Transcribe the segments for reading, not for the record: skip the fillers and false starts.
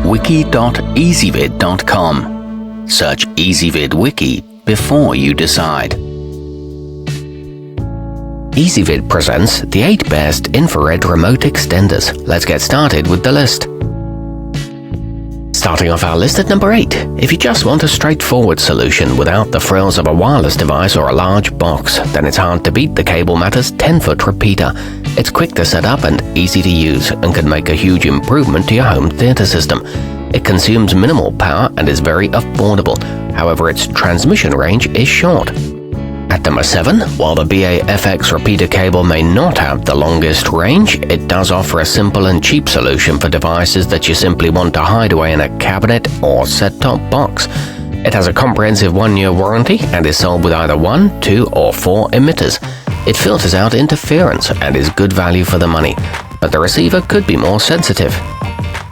wiki.ezvid.com. Search Ezvid Wiki before you decide. Ezvid presents the 8 best infrared remote extenders. Let's get started with the list. Starting off our list at number 8, if you just want a straightforward solution without the frills of a wireless device or a large box, then it's hard to beat the Cable Matters 10-foot repeater. It's quick to set up and easy to use, and can make a huge improvement to your home theater system. It consumes minimal power and is very affordable. However, its transmission range is short. At number 7, while the bafx repeater cable may not have the longest range, it does offer a simple and cheap solution for devices that you simply want to hide away in a cabinet or set-top box. It has a comprehensive 1-year warranty and is sold with either 1, 2, or 4 emitters. It filters out interference and is good value for the money, but the receiver could be more sensitive.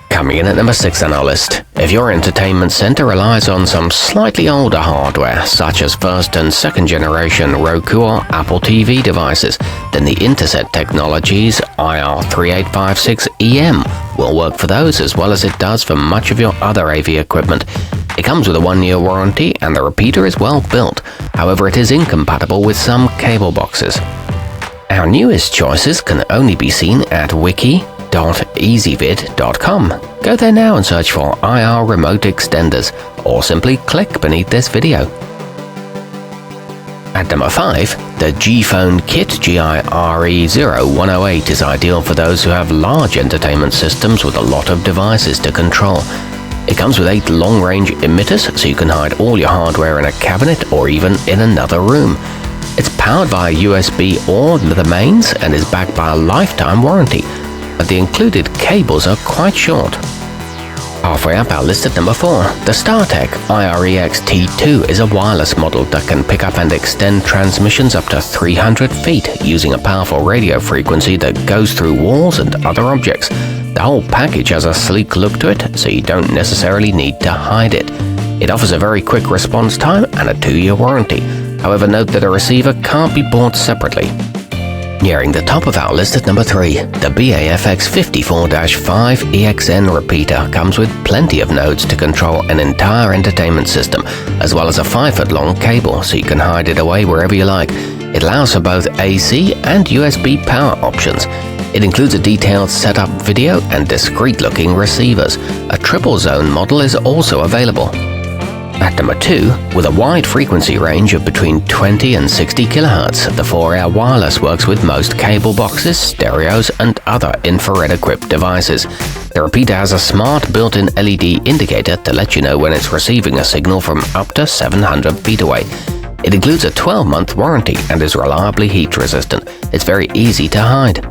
Coming in at number 6 on our list, if your entertainment center relies on some slightly older hardware, such as first and second generation Roku or Apple TV devices, then the Inteset Technologies IR3856EM will work for those as well as it does for much of your other AV equipment. It comes with a 1-year warranty and the repeater is well built, however it is incompatible with some cable boxes. Our newest choices can only be seen at wiki.ezvid.com. Go there now and search for IR remote extenders, or simply click beneath this video. At number 5, the gefone Kit GIRE0108 is ideal for those who have large entertainment systems with a lot of devices to control. It comes with 8 long-range emitters, so you can hide all your hardware in a cabinet or even in another room. It's powered via USB or the mains and is backed by a lifetime warranty, but the included cables are quite short. Halfway up our list at number 4, the StarTech IREX-T2 is a wireless model that can pick up and extend transmissions up to 300 feet using a powerful radio frequency that goes through walls and other objects. The whole package has a sleek look to it, so you don't necessarily need to hide it. It offers a very quick response time and a 2-year warranty. However, note that a receiver can't be bought separately. Nearing the top of our list at number 3, the bafx 54-5EXN repeater comes with plenty of nodes to control an entire entertainment system, as well as a 5-foot-long cable so you can hide it away wherever you like. It allows for both AC and USB power options. It includes a detailed setup video and discreet-looking receivers. A triple-zone model is also available. At number 2, with a wide frequency range of between 20 and 60 kHz, the fourair wireless works with most cable boxes, stereos, and other infrared-equipped devices. The repeater has a smart built-in LED indicator to let you know when it's receiving a signal from up to 700 feet away. It includes a 12-month warranty and is reliably heat-resistant. It's very easy to hide.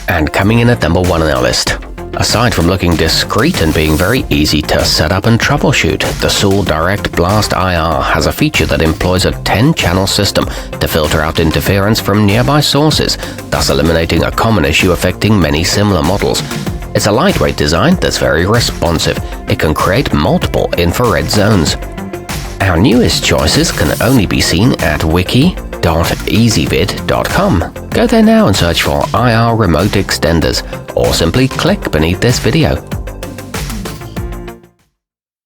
And coming in at number 1 on our list, aside from looking discreet and being very easy to set up and troubleshoot, the Sewell Direct Blast IR has a feature that employs a 10-channel system to filter out interference from nearby sources, thus eliminating a common issue affecting many similar models. It's a lightweight design that's very responsive. It can create multiple infrared zones. Our newest choices can only be seen at wiki.ezvid.com. Go there now and search for IR remote extenders, or simply click beneath this video.